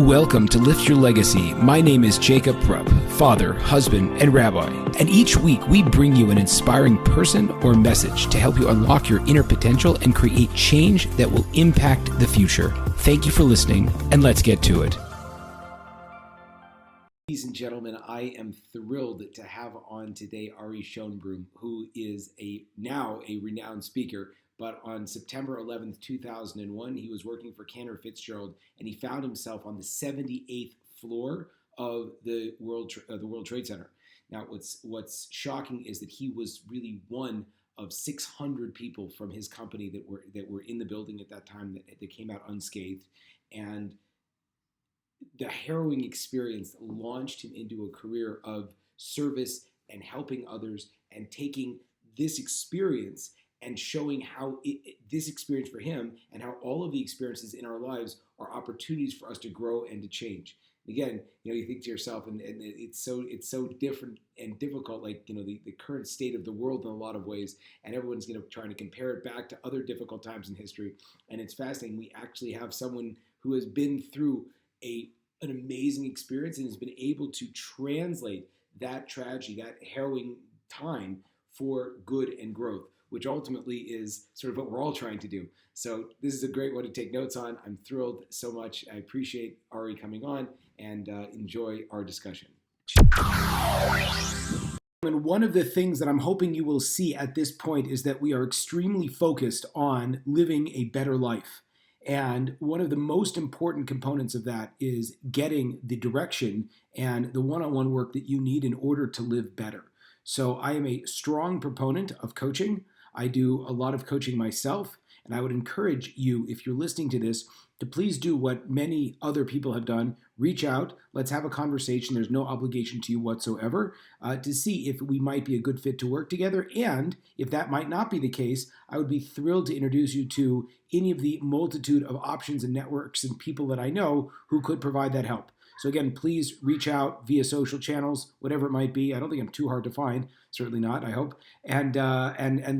Welcome to Lift Your Legacy. My name is Jacob Prupp, father, husband, and rabbi. And each week we bring you an inspiring person or message to help you unlock your inner potential and create change that will impact the future. Thank you for listening, and let's get to it. Ladies and gentlemen, I am thrilled to have on today Ari Schonbrun, who is now a renowned speaker. But on September 11th, 2001, he was working for Cantor Fitzgerald, and he found himself on the 78th floor of the World Trade Center. Now, what's shocking is that he was really one of 600 people from his company that were in the building at that time that came out unscathed, and the harrowing experience launched him into a career of service and helping others, and taking this experience and showing how this experience for him and how all of the experiences in our lives are opportunities for us to grow and to change. Again, you think to yourself, and it's so different and difficult, like, the current state of the world in a lot of ways, and everyone's trying to compare it back to other difficult times in history. And it's fascinating. We actually have someone who has been through an amazing experience and has been able to translate that tragedy, that harrowing time, for good and growth, which ultimately is sort of what we're all trying to do. So this is a great one to take notes on. I'm thrilled so much. I appreciate Ari coming on, and enjoy our discussion. And one of the things that I'm hoping you will see at this point is that we are extremely focused on living a better life. And one of the most important components of that is getting the direction and the one-on-one work that you need in order to live better. So I am a strong proponent of coaching. I do a lot of coaching myself, and I would encourage you, if you're listening to this, to please do what many other people have done. Reach out. Let's have a conversation. There's no obligation to you whatsoever, to see if we might be a good fit to work together. And if that might not be the case, I would be thrilled to introduce you to any of the multitude of options and networks and people that I know who could provide that help. So again, please reach out via social channels, whatever it might be. I don't think I'm too hard to find, certainly not, I hope. And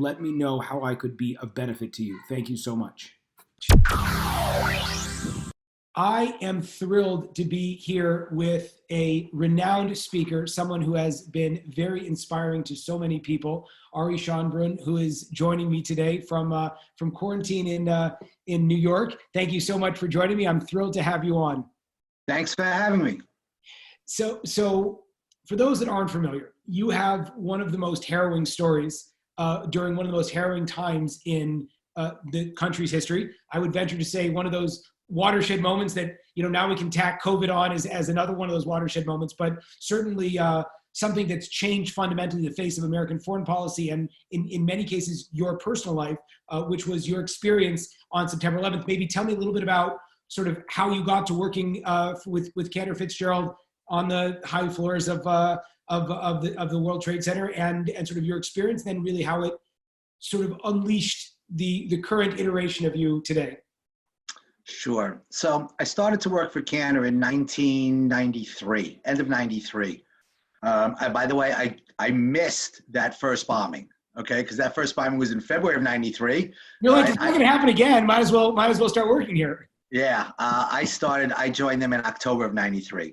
let me know how I could be of benefit to you. Thank you so much. I am thrilled to be here with a renowned speaker, someone who has been very inspiring to so many people, Ari Schonbrun, who is joining me today from quarantine in New York. Thank you so much for joining me. I'm thrilled to have you on. Thanks for having me. So for those that aren't familiar, you have one of the most harrowing stories during one of the most harrowing times in the country's history. I would venture to say one of those watershed moments that, now we can tack COVID on as another one of those watershed moments, but certainly something that's changed fundamentally the face of American foreign policy, and in many cases, your personal life, which was your experience on September 11th. Maybe tell me a little bit about sort of how you got to working with Cantor Fitzgerald on the high floors of the World Trade Center, and sort of your experience, then really how it sort of unleashed the current iteration of you today. Sure. So I started to work for Cantor in 1993, end of 93. By the way, I missed that first bombing. Okay, because that first bombing was in February of 93. Really, it's not going to happen again. Might as well start working here. Yeah, I joined them in October of 93.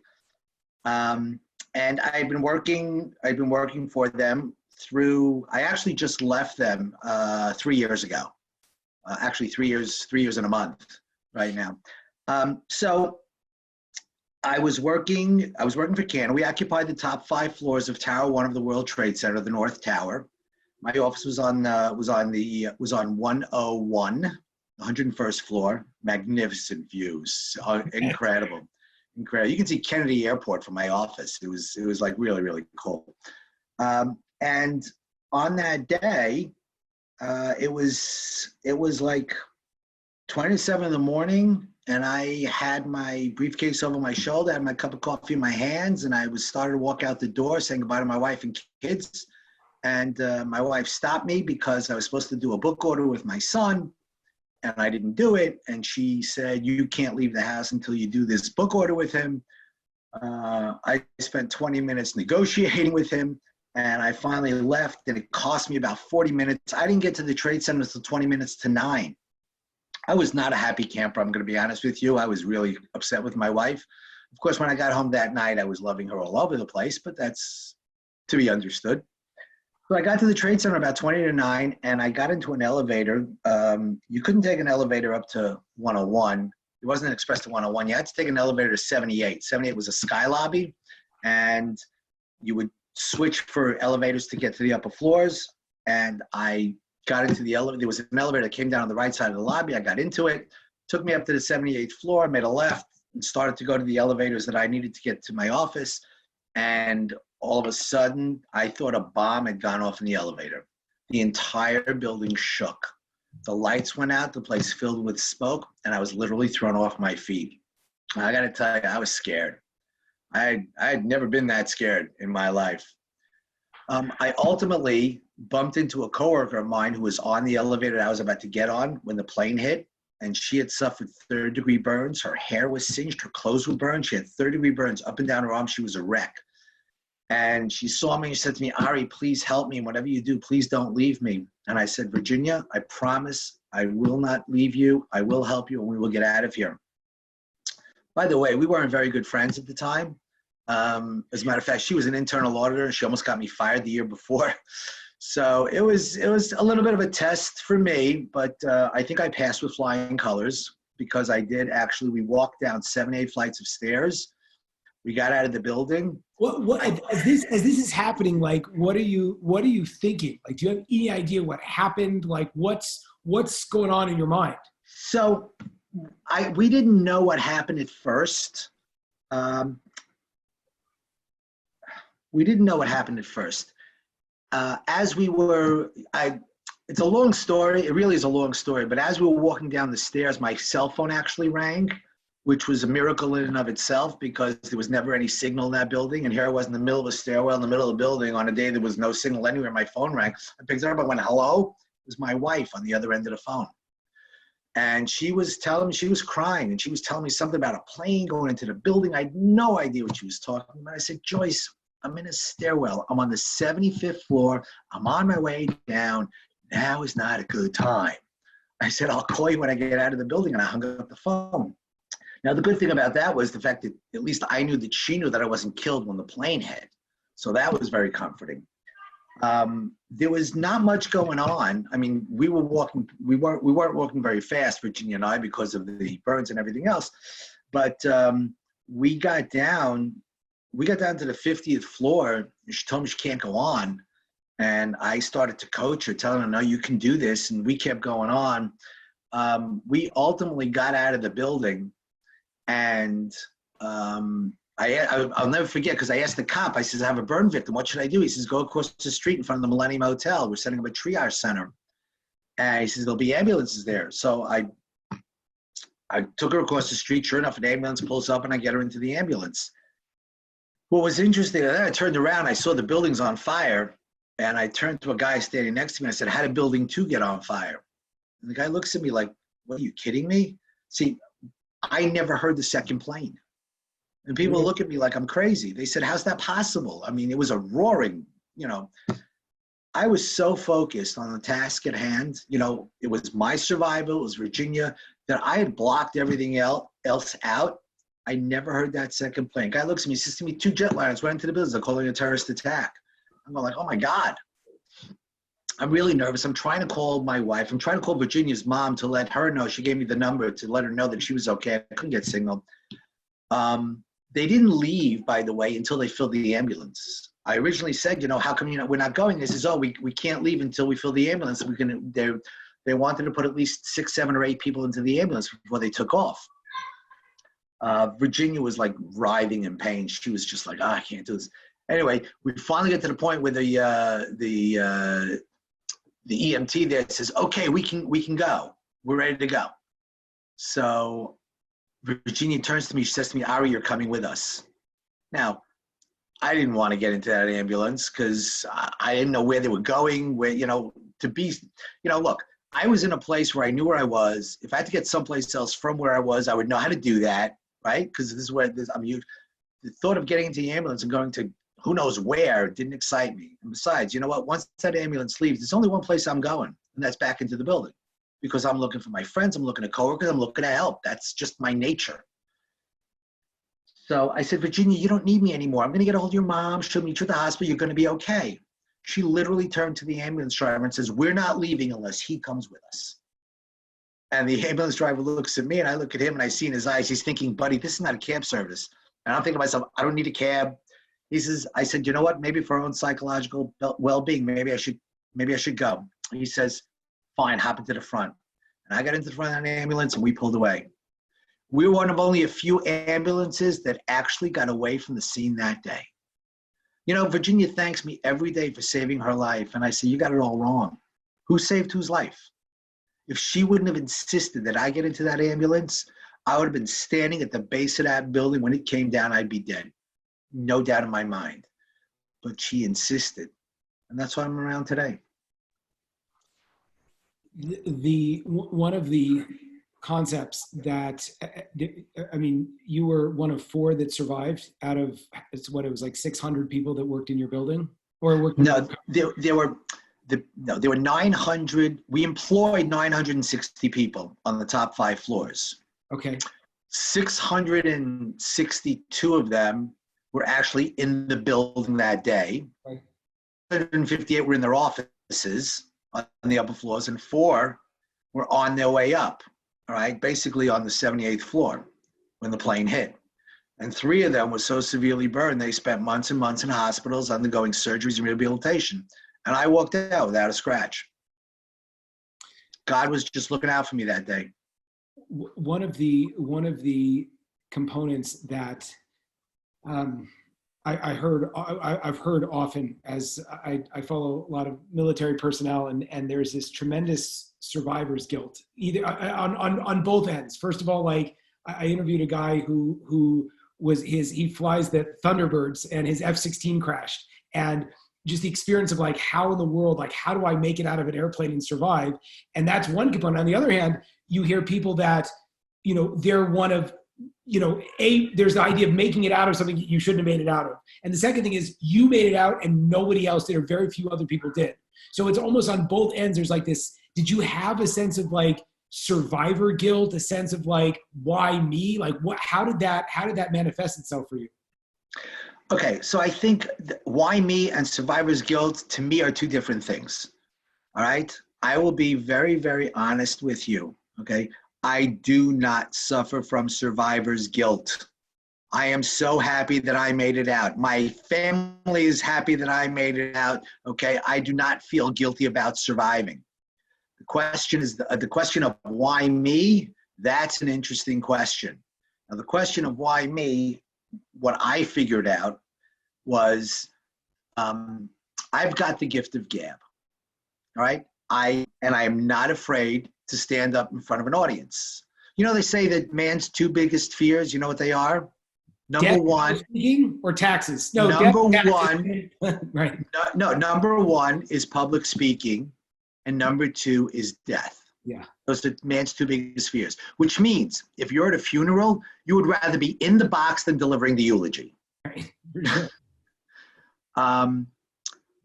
And I've been working for them I actually just left them 3 years ago. Actually 3 years and a month right now. So I was working for Cantor. We occupied the top 5 floors of Tower 1 of the World Trade Center, the North Tower. My office was on 101. 101st floor, magnificent views, incredible. You can see Kennedy Airport from my office. It was like really, really cool. And on that day, it was like 20 to 7 in the morning, and I had my briefcase over my shoulder, I had my cup of coffee in my hands, and I was starting to walk out the door saying goodbye to my wife and kids. And my wife stopped me because I was supposed to do a book order with my son, and I didn't do it. And she said, "You can't leave the house until you do this book order with him." I spent 20 minutes negotiating with him, and I finally left, and it cost me about 40 minutes. I didn't get to the Trade Center until 20 minutes to 9. I was not a happy camper, I'm going to be honest with you. I was really upset with my wife. Of course, when I got home that night, I was loving her all over the place, but that's to be understood. So I got to the Trade Center about 20 to 9, and I got into an elevator. You couldn't take an elevator up to 101. It wasn't an express to 101. You had to take an elevator to 78. 78 was a sky lobby, and you would switch for elevators to get to the upper floors. And I got into the elevator. There was an elevator that came down on the right side of the lobby. I got into it, took me up to the 78th floor, made a left, and started to go to the elevators that I needed to get to my office. And all of a sudden, I thought a bomb had gone off in the elevator. The entire building shook. The lights went out, the place filled with smoke, and I was literally thrown off my feet. I got to tell you, I was scared. I had never been that scared in my life. I ultimately bumped into a coworker of mine who was on the elevator that I was about to get on when the plane hit, and she had suffered third-degree burns. Her hair was singed, her clothes were burned. She had third-degree burns up and down her arm. She was a wreck. And she saw me and she said to me, Ari, please help me. Whatever you do, please don't leave me. And I said, Virginia, I promise I will not leave you. I will help you and we will get out of here. By the way, we weren't very good friends at the time. As a matter of fact, she was an internal auditor and she almost got me fired the year before. So it was a little bit of a test for me, but I think I passed with flying colors because I did actually, we walked down 7, 8 flights of stairs. We got out of the building. What as this is happening, like, what are you thinking? Like, do you have any idea what happened? Like, what's going on in your mind? So we didn't know what happened at first. We didn't know what happened at first. As we were, it's a long story. It really is a long story. But as we were walking down the stairs, my cell phone actually rang, which was a miracle in and of itself because there was never any signal in that building. And here I was in the middle of a stairwell in the middle of the building on a day there was no signal anywhere. My phone rang. I picked it up. I went, hello? It was my wife on the other end of the phone. And she was telling me, she was crying, and she was telling me something about a plane going into the building. I had no idea what she was talking about. I said, Joyce, I'm in a stairwell. I'm on the 75th floor. I'm on my way down. Now is not a good time. I said, I'll call you when I get out of the building, and I hung up the phone. Now, the good thing about that was the fact that at least I knew that she knew that I wasn't killed when the plane hit. So that was very comforting. There was not much going on. I mean, we weren't walking very fast, Virginia and I, because of the burns and everything else. But we got down to the 50th floor. She told me she can't go on. And I started to coach her, telling her, no, you can do this. And we kept going on. We ultimately got out of the building. And I'll never forget because I asked the cop, I says, I have a burn victim. What should I do? He says, go across the street in front of the Millennium Hotel. We're setting up a triage center. And he says, there'll be ambulances there. So I took her across the street. Sure enough, an ambulance pulls up and I get her into the ambulance. What was interesting, then I turned around, I saw the building's on fire. And I turned to a guy standing next to me. I said, how did building 2 get on fire? And the guy looks at me like, what, are you kidding me? See, I never heard the second plane. And people look at me like I'm crazy. They said, how's that possible? I mean, it was a roaring, I was so focused on the task at hand. It was my survival, it was Virginia, that I had blocked everything else out. I never heard that second plane. Guy looks at me, says to me, 2 jetliners went into the building. They're calling a terrorist attack. I'm going like, oh my God. I'm really nervous. I'm trying to call my wife. I'm trying to call Virginia's mom to let her know. She gave me the number to let her know that she was okay. I couldn't get signal. They didn't leave, by the way, until they filled the ambulance. I originally said, how come we're not going? They says, oh, we can't leave until we fill the ambulance. They wanted to put at least 6, 7, or 8 people into the ambulance before they took off. Virginia was like writhing in pain. She was just like, I can't do this. Anyway, we finally get to the point where the EMT there says, okay, we can go. We're ready to go. So Virginia turns to me. She says to me, Ari, you're coming with us. Now, I didn't want to get into that ambulance because I didn't know where they were going, look, I was in a place where I knew where I was. If I had to get someplace else from where I was, I would know how to do that, right? Because this is where the thought of getting into the ambulance and going to who knows where didn't excite me. And besides, you know what? Once that ambulance leaves, there's only one place I'm going, and that's back into the building. because I'm looking for my friends, I'm looking at coworkers, I'm looking to help. That's just my nature. So I said, Virginia, you don't need me anymore. I'm going to get a hold of your mom. She'll meet you at the hospital. You're going to be okay. She literally turned to the ambulance driver and says, we're not leaving unless he comes with us. And the ambulance driver looks at me and I look at him and I see in his eyes, he's thinking, buddy, this is not a cab service. And I'm thinking to myself, I don't need a cab. I said, you know what? Maybe for our own psychological well-being, maybe I should go. He says, fine, hop into the front. And I got into the front of the ambulance and we pulled away. We were one of only a few ambulances that actually got away from the scene that day. You know, Virginia thanks me every day for saving her life. And I say, you got it all wrong. Who saved whose life? If she wouldn't have insisted that I get into that ambulance, I would have been standing at the base of that building. When it came down, I'd be dead. No doubt in my mind. But she insisted. And that's why I'm around today. One of the concepts that, I mean, you were one of 4 that survived out of, it's what, it was like 600 people that worked in your building? Or worked? No, there were 900. We employed 960 people on the top 5 floors. Okay. 662 of them were actually in the building that day. Right. 158 were in their offices on the upper floors, and 4 were on their way up, all right, basically on the 78th floor when the plane hit. And 3 of them were so severely burned, they spent months and months in hospitals undergoing surgeries and rehabilitation. And I walked out without a scratch. God was just looking out for me that day. One of the components that I've heard often, as I follow a lot of military personnel, and there's this tremendous survivor's guilt, either on both ends. First of all, like I interviewed a guy who he flies the Thunderbirds and his F-16 crashed, and just the experience of like, how in the world, like, how do I make it out of an airplane and survive? And that's one component. On the other hand, you hear people that, you know, they're one of, you know, there's the idea of making it out of something you shouldn't have made it out of. And the second thing is you made it out and nobody else did, or very few other people did. So it's almost on both ends. There's like this, did you have a sense of like survivor guilt, a sense of like, why me? Like how did that manifest itself for you? Okay, so I think why me and survivor's guilt to me are 2 different things. All right, I will be very, very honest with you. Okay, I do not suffer from survivor's guilt. I am so happy that I made it out. My family is happy that I made it out. Okay, I do not feel guilty about surviving. The question is the question of why me. That's an interesting question. Now, the question of why me, what I figured out was I've got the gift of gab. All right, I am not afraid to stand up in front of an audience. You know, they say that man's 2 biggest fears, you know what they are? Number 1, or taxes. No, number 1, right. No, number 1 is public speaking, and number 2 is death. Yeah. Those are man's 2 biggest fears, which means if you're at a funeral, you would rather be in the box than delivering the eulogy. Right.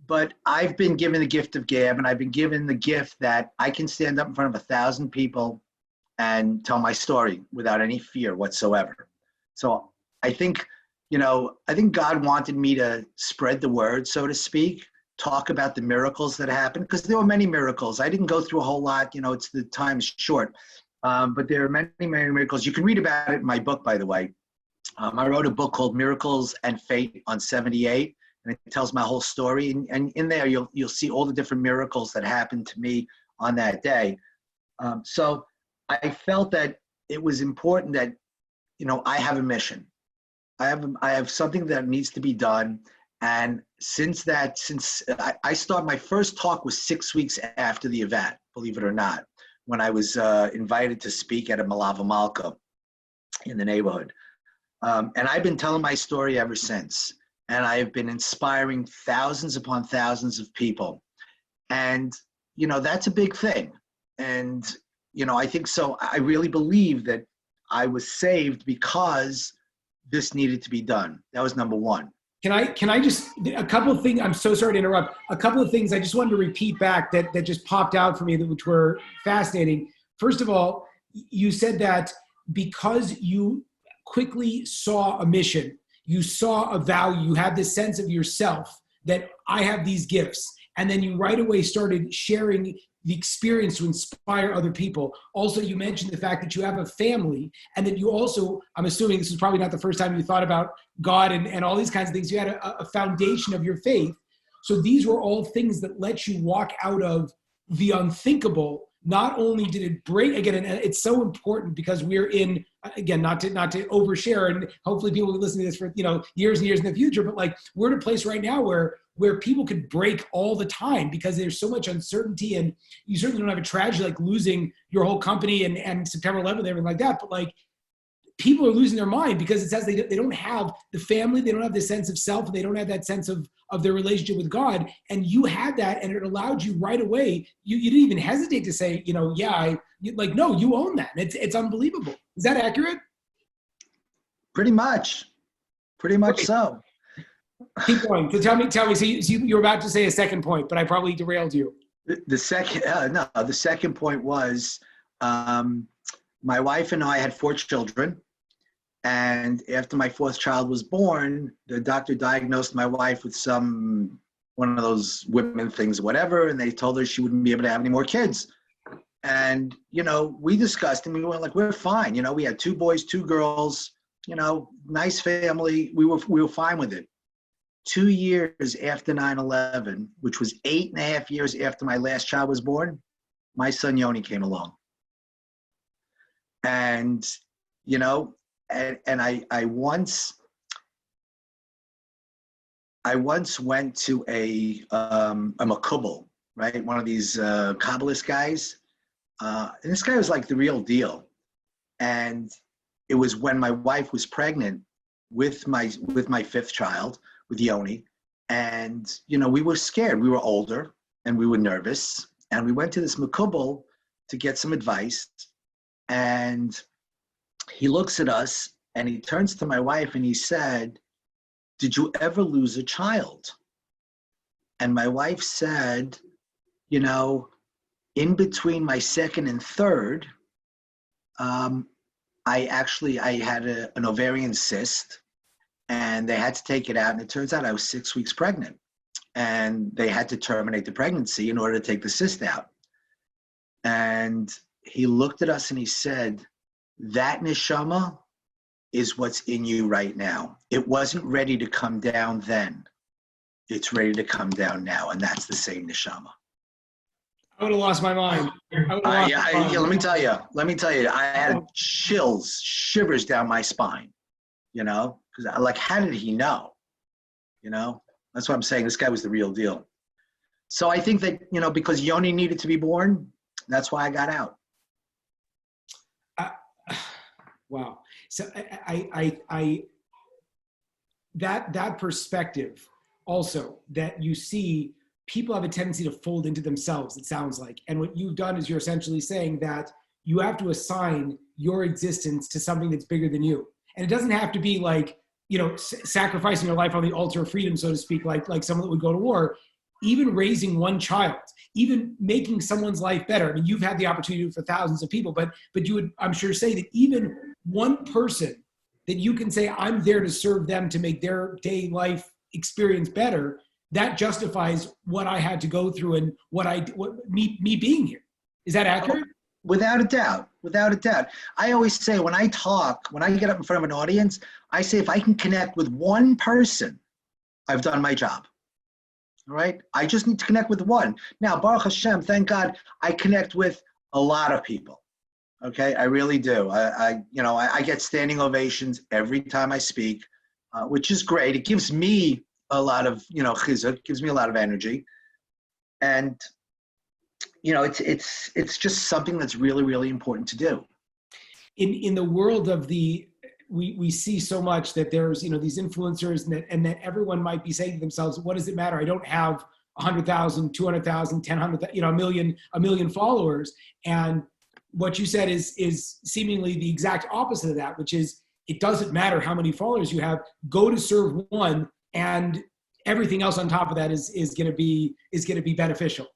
But I've been given the gift of gab, and I've been given the gift that I can stand up in front of 1,000 people and tell my story without any fear whatsoever. So I think God wanted me to spread the word, so to speak, talk about the miracles that happened, because there were many miracles. I didn't go through a whole lot, you know, it's the time's short, but there are many, many miracles. You can read about it in my book, by the way. I wrote a book called Miracles and Fate on 78, and it tells my whole story. And in there, you'll see all the different miracles that happened to me on that day. So I felt that it was important that, you know, I have a mission. I have something that needs to be done. And since I started, my first talk was 6 weeks after the event, believe it or not, when I was invited to speak at a Malava Malka in the neighborhood. And I've been telling my story ever since. And I have been inspiring thousands upon thousands of people. And, you know, that's a big thing. And, you know, I think so. I really believe that I was saved because this needed to be done. That was number 1. Can I just, a couple of things, I'm so sorry to interrupt. A couple of things I just wanted to repeat back that just popped out for me, which were fascinating. First of all, you said that because you quickly saw a mission, you saw a value, you had this sense of yourself that I have these gifts. And then you right away started sharing the experience to inspire other people. Also, you mentioned the fact that you have a family and that you also, I'm assuming this was probably not the first time you thought about God and all these kinds of things. You had a foundation of your faith. So these were all things that let you walk out of the unthinkable. Not only did it break, again, and it's so important because we're in, again, not to overshare, and hopefully people will listen to this for, years and years in the future, but like we're in a place right now where people could break all the time because there's so much uncertainty, and you certainly don't have a tragedy like losing your whole company and September 11th and everything like that. But like people are losing their mind because it says they don't have the family, they don't have the sense of self, and they don't have that sense of their relationship with God. And you had that, and it allowed you right away. You didn't even hesitate to say, no, you own that. It's unbelievable. Is that accurate? Pretty much Okay. so. Keep going. So tell me. So you were about to say a second point, but I probably derailed you. The second point was, my wife and I had 4 children. And after my 4th child was born, the doctor diagnosed my wife with one of those women things, whatever, and they told her she wouldn't be able to have any more kids. And, we discussed and we went like, we're fine. We had 2 boys, 2 girls, nice family. We were fine with it. 2 years after 9/11, which was 8.5 years after my last child was born, my son Yoni came along. And, and I once went to a makubal, right? One of these Kabbalist guys. And this guy was like the real deal. And it was when my wife was pregnant with my 5th child, with Yoni. And, we were scared. We were older and we were nervous. And we went to this makubal to get some advice. And he looks at us and he turns to my wife and he said, "Did you ever lose a child?" And my wife said, in between my 2nd and 3rd, I had an ovarian cyst and they had to take it out. And it turns out I was 6 weeks pregnant and they had to terminate the pregnancy in order to take the cyst out. And he looked at us and he said, "That neshama is what's in you right now. It wasn't ready to come down then. It's ready to come down now. And that's the same neshama." I would have lost my mind. Let me tell you, I had shivers down my spine, because how did he know? That's what I'm saying. This guy was the real deal. So I think that, because Yoni needed to be born, that's why I got out. Wow. So I that perspective also, that you see people have a tendency to fold into themselves, it sounds like. And what you've done is you're essentially saying that you have to assign your existence to something that's bigger than you. And it doesn't have to be like, sacrificing your life on the altar of freedom, so to speak, like someone that would go to war. Even raising one child, even making someone's life better. I mean, you've had the opportunity for thousands of people, but you would, I'm sure, say that even one person that you can say, I'm there to serve them to make their day life experience better, that justifies what I had to go through and me being here. Is that accurate? Without a doubt. I always say when I get up in front of an audience, I say if I can connect with one person, I've done my job. All right? I just need to connect with one. Now, Baruch Hashem, thank God, I connect with a lot of people. Okay? I really do. I get standing ovations every time I speak, which is great. It gives me a lot of, chizuk, gives me a lot of energy. And, it's just something that's really, really important to do. In the world of we see so much that there's, these influencers and that everyone might be saying to themselves, what does it matter? I don't have 100,000, 200,000, 10,000, a million followers. And what you said is seemingly the exact opposite of that, which is it doesn't matter how many followers you have. Go to serve one and everything else on top of that is going to be beneficial.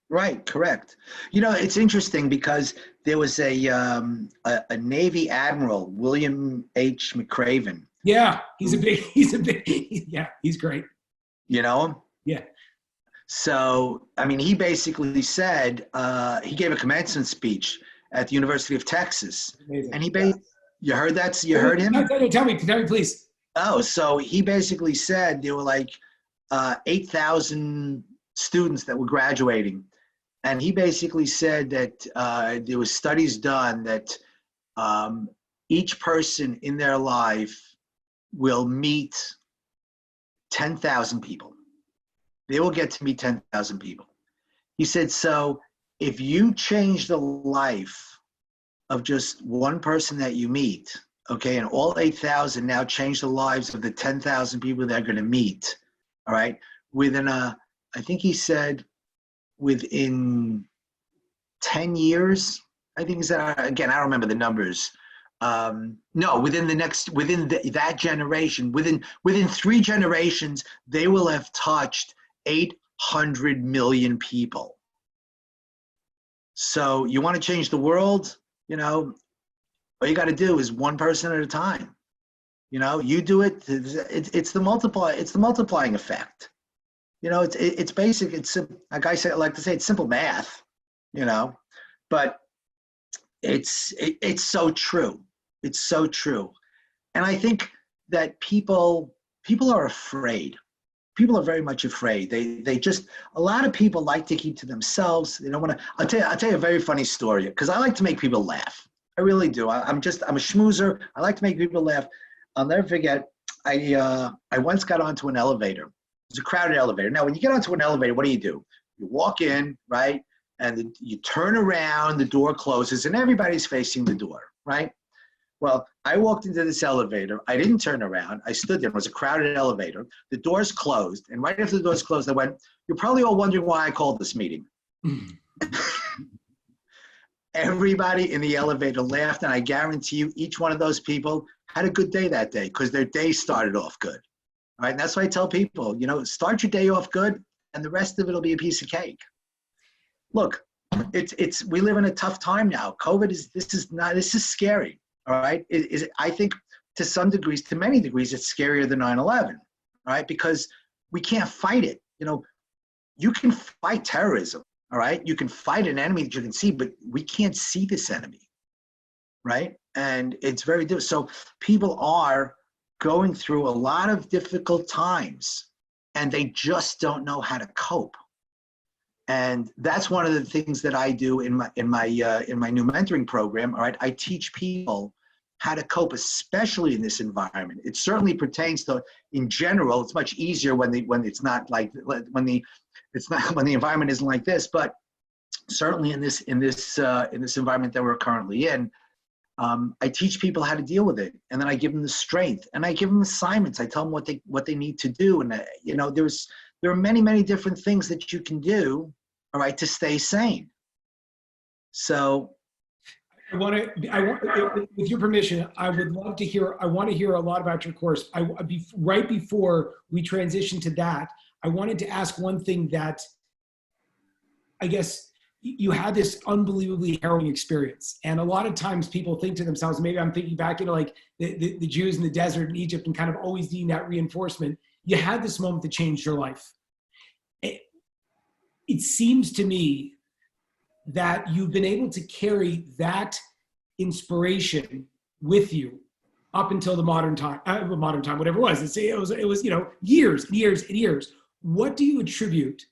Right, correct. You know, it's interesting because there was a Navy Admiral, William H. McRaven. Yeah, he's great. You know him? Yeah. So, I mean, he basically said, he gave a commencement speech at the University of Texas. Amazing. And you heard that? You heard him? No, tell me, please. Oh, so he basically said there were like 8,000 students that were graduating. And he basically said that there was studies done that each person in their life will meet 10,000 people. They will get to meet 10,000 people. He said, so if you change the life of just one person that you meet, okay, and all 8,000 now change the lives of the 10,000 people they're going to meet, all right, within I think he said within 10 years, I think he said, again, I don't remember the numbers. No, within that generation, within 3 generations, they will have touched 800 million people. So you want to change the world, you know, all you got to do is one person at a time. You know, you do it. It's the multiplying effect. You know, it's basic. It's like I like to say, it's simple math. You know, but it's so true. It's so true, and I think that people are afraid. People are very much afraid. They just, a lot of people like to keep to themselves. They don't want to. I'll tell you a very funny story because I like to make people laugh. I really do. I'm a schmoozer. I like to make people laugh. I'll never forget. I once got onto an elevator. It was a crowded elevator. Now, when you get onto an elevator, what do? You walk in, right? And you turn around, the door closes, and everybody's facing the door, right? Well, I walked into this elevator. I didn't turn around. I stood there. It was a crowded elevator. The doors closed. And right after the doors closed, I went, you're probably all wondering why I called this meeting. Everybody in the elevator laughed, and I guarantee you each one of those people had a good day that day because their day started off good. All right, and that's why I tell people, you know, start your day off good, and the rest of it will be a piece of cake. Look, we live in a tough time now. COVID this is scary. All right, I think to many degrees, it's scarier than 9/11. All right, because we can't fight it. You know, you can fight terrorism. All right, you can fight an enemy that you can see, but we can't see this enemy, right? And it's very difficult. So people are going through a lot of difficult times, and they just don't know how to cope. And that's one of the things that I do in my new mentoring program. All right, I teach people how to cope, especially in this environment. It certainly pertains to, in general, it's much easier when the environment isn't like this. But certainly in this environment that we're currently in, I teach people how to deal with it, and then I give them the strength, and I give them assignments. I tell them what they need to do, and you know, there are many different things that you can do, all right, to stay sane. So, I want, with your permission, I would love to hear. I want to hear a lot about your course. Right before we transition to that, I wanted to ask one thing that I guess you had this unbelievably harrowing experience. And a lot of times people think to themselves, maybe I'm thinking back, you know, like the Jews in the desert in Egypt and kind of always needing that reinforcement. You had this moment that changed your life. It seems to me that you've been able to carry that inspiration with you up until the modern time, whatever it was. It was, you know, years and years and years. What do you attribute?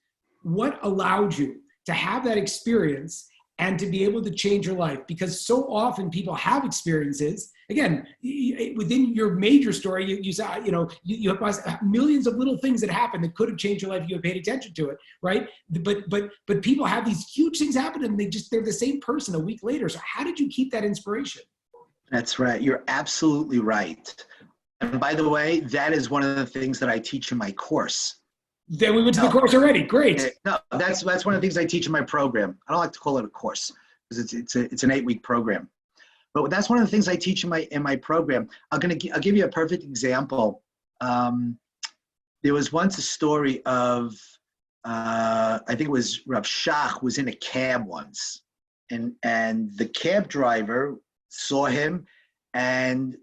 What allowed you to have that experience and to be able to change your life? Because so often people have experiences. Again, within your major story, you saw, you know, you have millions of little things that happened that could have changed your life if you had paid attention to it, right? But people have these huge things happen and they're the same person a week later. So how did you keep that inspiration? That's right. You're absolutely right. And by the way, that is one of the things that I teach in my course. Then we went to the course already. Great. No, that's one of the things I teach in my program. I don't like to call it a course because it's an 8-week program. But that's one of the things I teach in my program. I'll give you a perfect example. There was once a story of, I think it was Rav Shach was in a cab once, and the cab driver saw him, and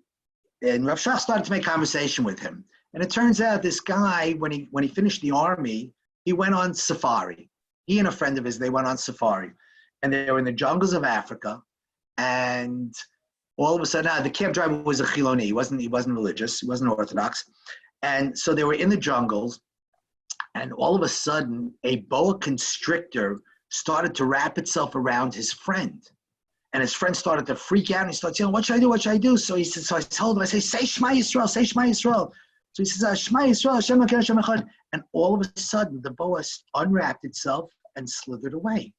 Rav Shach started to make conversation with him. And it turns out this guy, when he finished the army, he went on safari. He and a friend of his, they went on safari, and they were in the jungles of Africa. And all of a sudden, the cab driver was a Chiloni. He wasn't religious. He wasn't Orthodox. And so they were in the jungles, and all of a sudden, a boa constrictor started to wrap itself around his friend. And his friend started to freak out, and he started saying, what should I do? What should I do? So he said, so I told him, I say, say Shema Yisrael, say Shema Yisrael. So he says, Shema Yisrael, Hashem Elokeinu, Hashem Echad. And all of a sudden, the boa unwrapped itself and slithered away.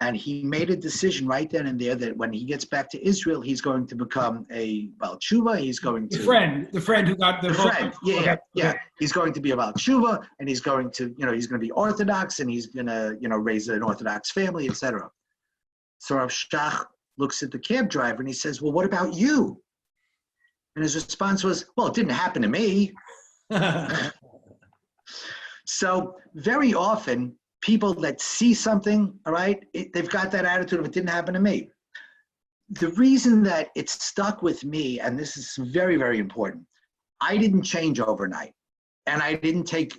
And he made a decision right then and there that when he gets back to Israel, he's going to become a Baal Tshuva. He's going to the friend who got the friend. Yeah. He's going to be a Baal Tshuva, and he's going to, he's going to be Orthodox, and he's going to, raise an Orthodox family, etc. So Rav Shach looks at the cab driver and he says, well, what about you? And his response was, well, it didn't happen to me. So very often, people that see something, all right, they've got that attitude of it didn't happen to me. The reason that it stuck with me, and this is very, very important, I didn't change overnight. And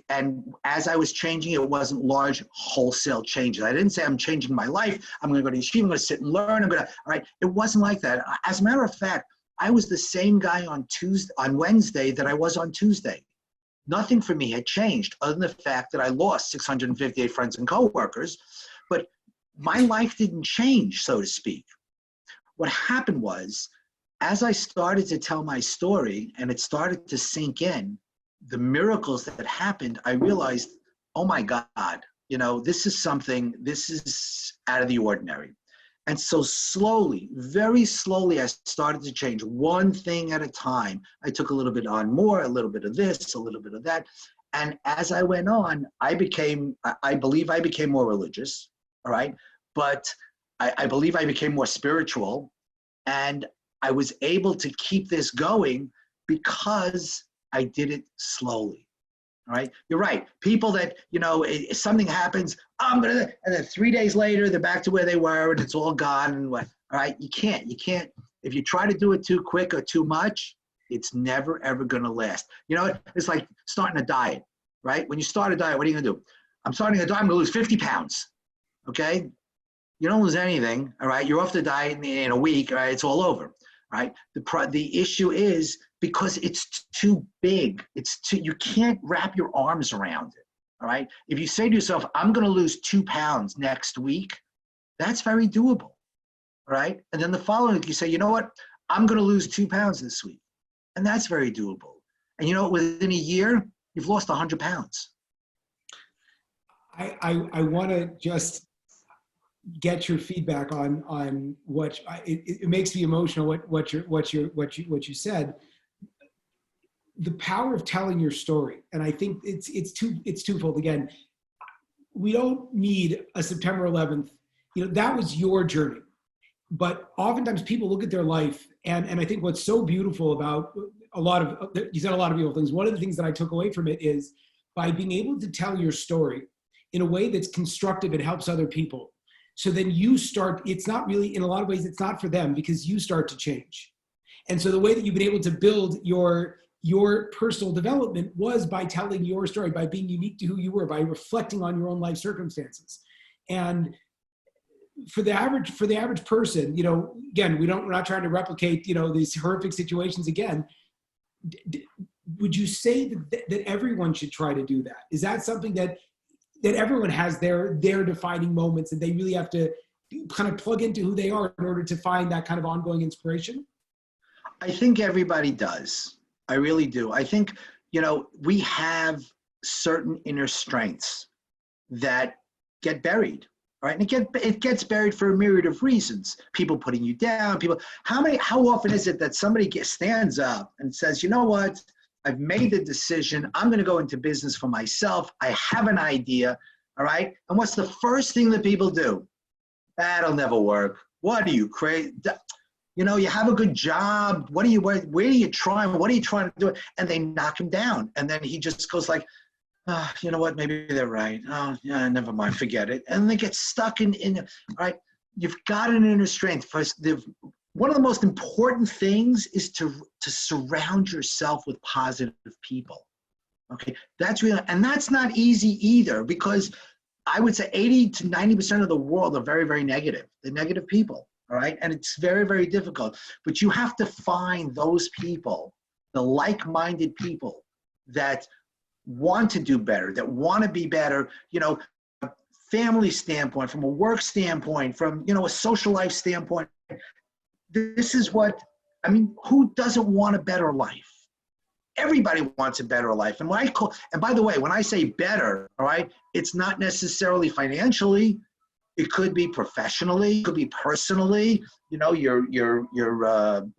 and as I was changing, it wasn't large wholesale changes. I didn't say I'm changing my life. I'm going to go to yeshiva, I'm going to sit and learn. All right. It wasn't like that. As a matter of fact, I was the same guy on Wednesday that I was on Tuesday. Nothing for me had changed other than the fact that I lost 658 friends and coworkers, but my life didn't change, so to speak. What happened was, as I started to tell my story and it started to sink in, the miracles that happened, I realized, oh my God, this is out of the ordinary. And so slowly, very slowly, I started to change one thing at a time. I took a little bit on more, a little bit of this, a little bit of that. And as I went on, I believe I became more religious, all right? But I believe I became more spiritual. And I was able to keep this going because I did it slowly. All right, you're right. People that, if something happens, and then 3 days later, they're back to where they were and it's all gone. And what? All right, you can't. If you try to do it too quick or too much, it's never, ever going to last. It's like starting a diet, right? When you start a diet, what are you going to do? I'm starting a diet, I'm going to lose 50 pounds, okay? You don't lose anything, all right? You're off the diet in a week, all right? It's all over, all right? The issue is, because it's too big. You can't wrap your arms around it, all right? If you say to yourself, I'm going to lose 2 pounds next week, that's very doable, all right? And then the following week, you say, you know what? I'm going to lose 2 pounds this week, and that's very doable. And within a year, you've lost 100 pounds. I want to just get your feedback on what it makes me emotional. What you said. The power of telling your story, and I think it's twofold. Again, we don't need a September 11th. That was your journey, but oftentimes people look at their life, and I think what's so beautiful about you said a lot of beautiful things. One of the things that I took away from it is by being able to tell your story in a way that's constructive and helps other people. So then you start. It's not really, in a lot of ways, it's not for them because you start to change, and so the way that you've been able to build your personal development was by telling your story, by being unique to who you were, by reflecting on your own life circumstances. And for the average person, again, we're not trying to replicate, these horrific situations again. Would you say that everyone should try to do that? Is that something that everyone has their defining moments and they really have to kind of plug into who they are in order to find that kind of ongoing inspiration? I think everybody does. I really do. I think, we have certain inner strengths that get buried, right? And it gets buried for a myriad of reasons. People putting you down, how often is it that somebody stands up and says, you know what? I've made the decision. I'm going to go into business for myself. I have an idea, all right? And what's the first thing that people do? That'll never work. What are you, crazy? You have a good job. Where are you trying? What are you trying to do? And they knock him down. And then he just goes like, You know what, maybe they're right. Oh, yeah, never mind, forget it. And they get stuck in all right, you've got an inner strength. First, one of the most important things is to surround yourself with positive people. Okay, that's really, and that's not easy either, because I would say 80 to 90% of the world are very, very negative. They're negative people, all right? And it's very, very difficult. But you have to find those people, the like-minded people that want to do better, that want to be better, you know, family standpoint, from a work standpoint, from, you know, a social life standpoint. This is what, I mean, who doesn't want a better life? Everybody wants a better life. And and by the way, when I say better, all right, it's not necessarily financially. It could be professionally, it could be personally, you know, your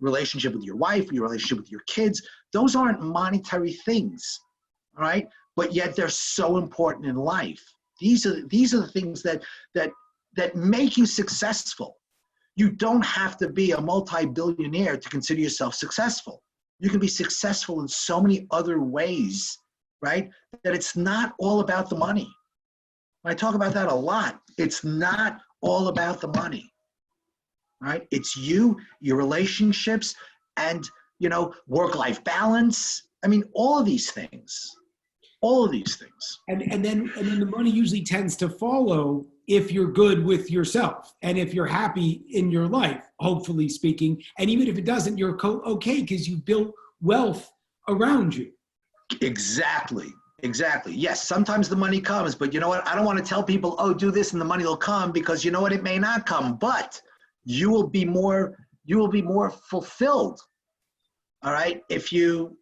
relationship with your wife, your relationship with your kids. Those aren't monetary things, all right? But yet they're so important in life. These are the things that make you successful. You don't have to be a multi-billionaire to consider yourself successful. You can be successful in so many other ways, right? That it's not all about the money. I talk about that a lot. It's not all about the money, right? It's you, your relationships, and, you know, work-life balance. I mean, all of these things. And then the money usually tends to follow if you're good with yourself and if you're happy in your life, hopefully speaking. And even if it doesn't, you're okay because you built wealth around you. Exactly. Yes, sometimes the money comes, but you know what? I don't want to tell people, oh, do this and the money will come, because you know what? It may not come, but you will be more fulfilled. All right. If you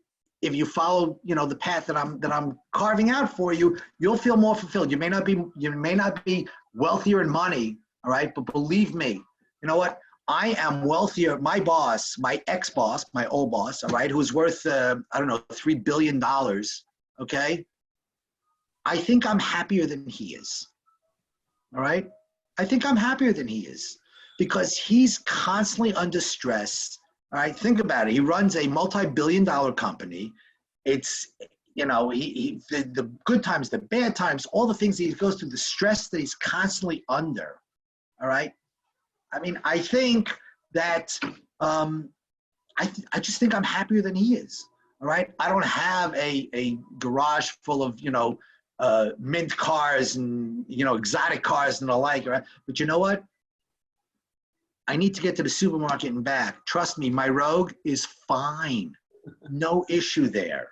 follow, you know, the path that I'm carving out for you, you'll feel more fulfilled. You may not be wealthier in money, all right, but believe me, you know what? I am wealthier. My boss, my ex-boss, my old boss, all right, who's worth I don't know, $3 billion. Okay, I think I'm happier than he is. All right, I think I'm happier than he is, because he's constantly under stress. All right, think about it. He runs a multi-billion-dollar company. It's, you know, the good times, the bad times, all the things that he goes through, the stress that he's constantly under. All right. I mean, I think that I just think I'm happier than he is. All right. I don't have a garage full of, you know, mint cars and, you know, exotic cars and the like. Right? But you know what? I need to get to the supermarket and back. Trust me, my Rogue is fine. No issue there.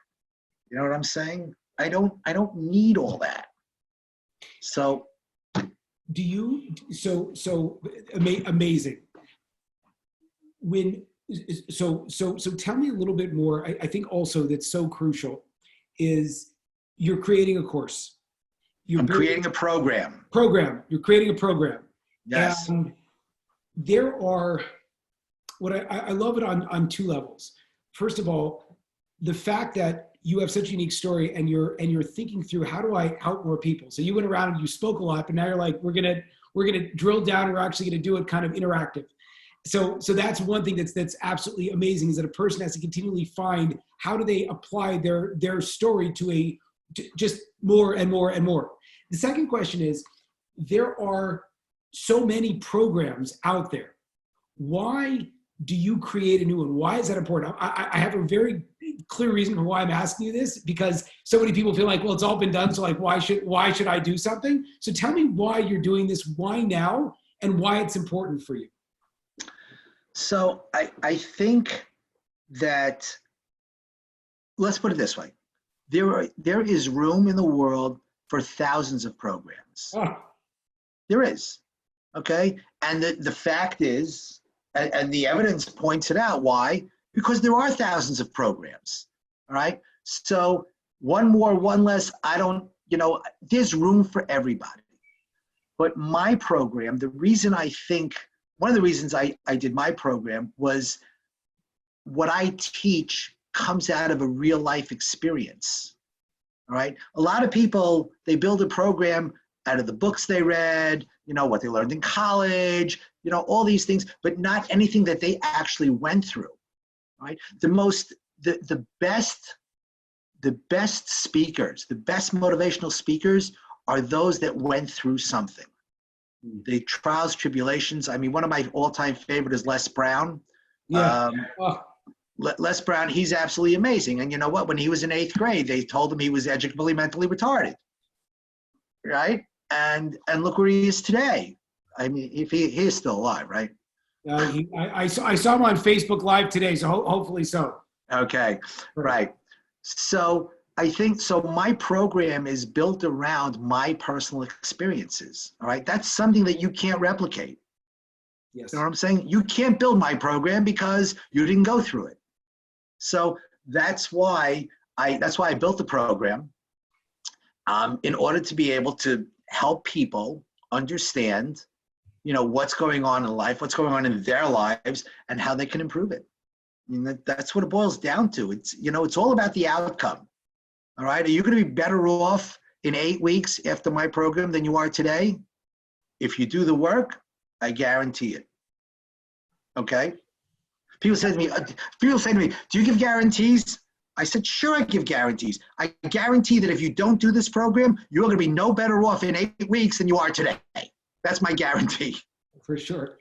You know what I'm saying? I don't need all that. So do you, so amazing. So tell me a little bit more. I think also that's so crucial is you're creating a course. I'm creating a program. You're creating a program. Yes. And there are, what I love it on two levels. First of all, the fact that you have such a unique story and you're thinking through, how do I help more people? So you went around and you spoke a lot, but now you're like, we're gonna drill down and we're actually gonna do it kind of interactive. So that's one thing that's absolutely amazing, is that a person has to continually find how do they apply their story to just more and more and more. The second question is, there are so many programs out there. Why do you create a new one? Why is that important? I have a very clear reason for why I'm asking you this, because so many people feel like, well, it's all been done, so like, why should I do something? So tell me why you're doing this, why now, and why it's important for you. So I think that, let's put it this way. There is room in the world for thousands of programs. Oh. There is, okay? And the fact is, and the evidence points it out, why? Because there are thousands of programs, all right? So one more, one less, there's room for everybody. But my program, one of the reasons I did my program was what I teach comes out of a real life experience, all right? A lot of people, they build a program out of the books they read, what they learned in college, all these things, but not anything that they actually went through, right? The the best speakers, the best motivational speakers are those that went through something. The trials, tribulations. I mean, one of my all-time favorite is Les Brown. Yeah. Oh, Les Brown, he's absolutely amazing. And you know what? When he was in 8th grade, they told him he was educationally mentally retarded, right? And look where he is today. I mean, if he is still alive, right? I saw him on Facebook Live today, so hopefully so. Okay, right. So I think so. My program is built around my personal experiences. All right, that's something that you can't replicate. Yes. You know what I'm saying? You can't build my program because you didn't go through it. So that's why I built the program, in order to be able to help people understand, you know, what's going on in life, what's going on in their lives, and how they can improve it. I mean, that's what it boils down to. It's, you know, it's all about the outcome. All right. Are you going to be better off in 8 weeks after my program than you are today? If you do the work, I guarantee it. Okay. People say to me, do you give guarantees? I said, sure, I give guarantees. I guarantee that if you don't do this program, you're going to be no better off in 8 weeks than you are today. That's my guarantee. For sure.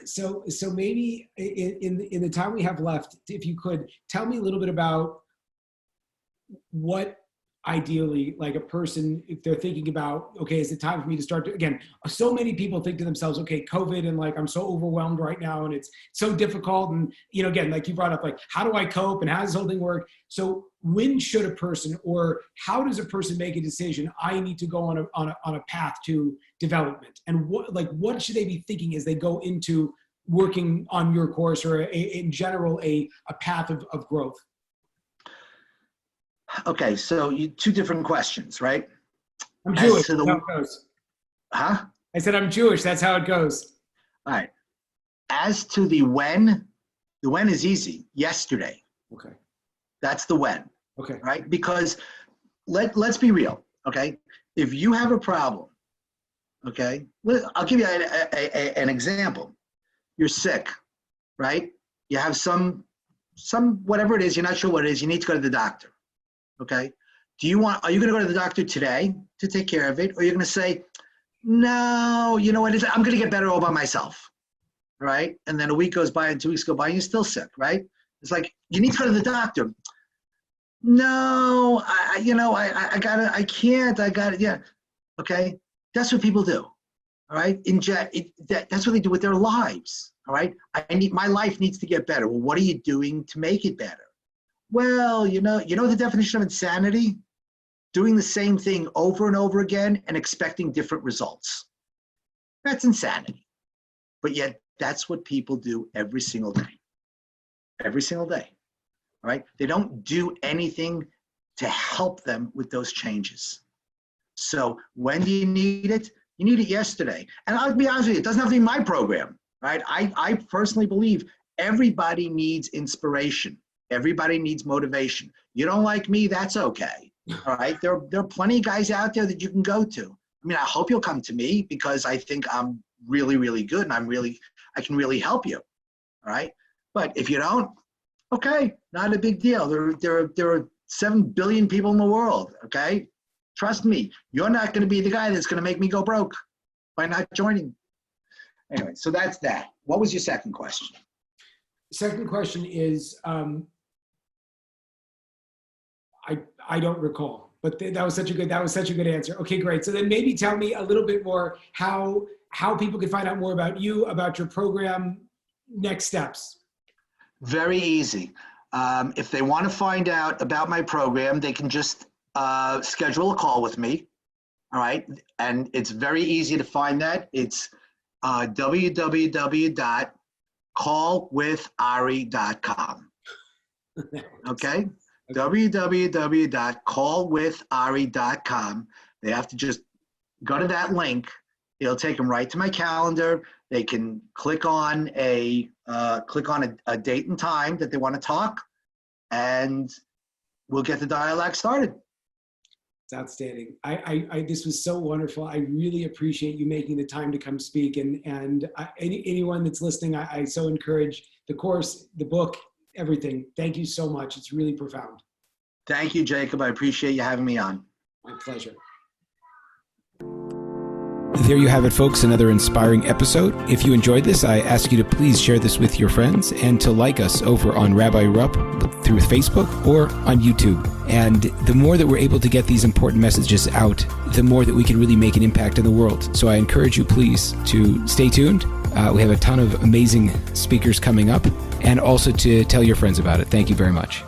So maybe in the time we have left, if you could tell me a little bit about what ideally, like a person, if they're thinking about, okay, is it time for me to start to, again, so many people think to themselves, okay, COVID, and like, I'm so overwhelmed right now and it's so difficult. And, you know, again, like you brought up, like, how do I cope and how does this whole thing work? So when should a person, or how does a person make a decision? I need to go on a path to development, and what should they be thinking as they go into working on your course, or in general, a path of growth? Okay, so two different questions, right? I'm Jewish. That's how it goes. Huh? I said I'm Jewish. That's how it goes. All right. As to the when is easy. Yesterday. Okay. That's the when. Okay. Right? Because let's be real. Okay. If you have a problem, okay, I'll give you an example. You're sick, right? You have some whatever it is. You're not sure what it is. You need to go to the doctor. Okay. Are you going to go to the doctor today to take care of it? Or you're going to say, no, you know what, I'm going to get better all by myself. Right. And then a week goes by and 2 weeks go by and you're still sick. Right. It's like, you need to go to the doctor. No, I can't. Yeah. Okay. That's what people do. All right. That's what they do with their lives. All right. My life needs to get better. Well, what are you doing to make it better? Well, you know the definition of insanity? Doing the same thing over and over again and expecting different results. That's insanity. But yet, that's what people do every single day. Every single day. All right? They don't do anything to help them with those changes. So when do you need it? You need it yesterday. And I'll be honest with you, it doesn't have to be my program. Right? I personally believe everybody needs inspiration. Everybody needs motivation. You don't like me, that's okay. All right. There are plenty of guys out there that you can go to. I mean, I hope you'll come to me because I think I'm really, really good and I can really help you. All right. But if you don't, okay, not a big deal. There are 7 billion people in the world. Okay. Trust me, you're not going to be the guy that's going to make me go broke by not joining. Anyway, so that's that. What was your second question? Second question is, I don't recall, but that was such a good answer. Okay, great. So then maybe tell me a little bit more how people can find out more about you, about your program, next steps. Very easy. If they want to find out about my program, they can just schedule a call with me. All right. And it's very easy to find that. It's www.callwithari.com. Okay. www.callwithari.com. They have to just go to that link. It'll take them right to my calendar. They can click on a date and time that they want to talk, and we'll get the dialogue started. It's outstanding. This was so wonderful. I really appreciate you making the time to come speak. And anyone that's listening, I so encourage the course, the book, everything. Thank you so much. It's really profound. Thank you, Jacob. I appreciate you having me on. My pleasure. There you have it, folks, another inspiring episode. If you enjoyed this, I ask you to please share this with your friends and to like us over on Rabbi Rupp through Facebook or on YouTube. And the more that we're able to get these important messages out, the more that we can really make an impact in the world. So I encourage you, please, to stay tuned. We have a ton of amazing speakers coming up, and also to tell your friends about it. Thank you very much.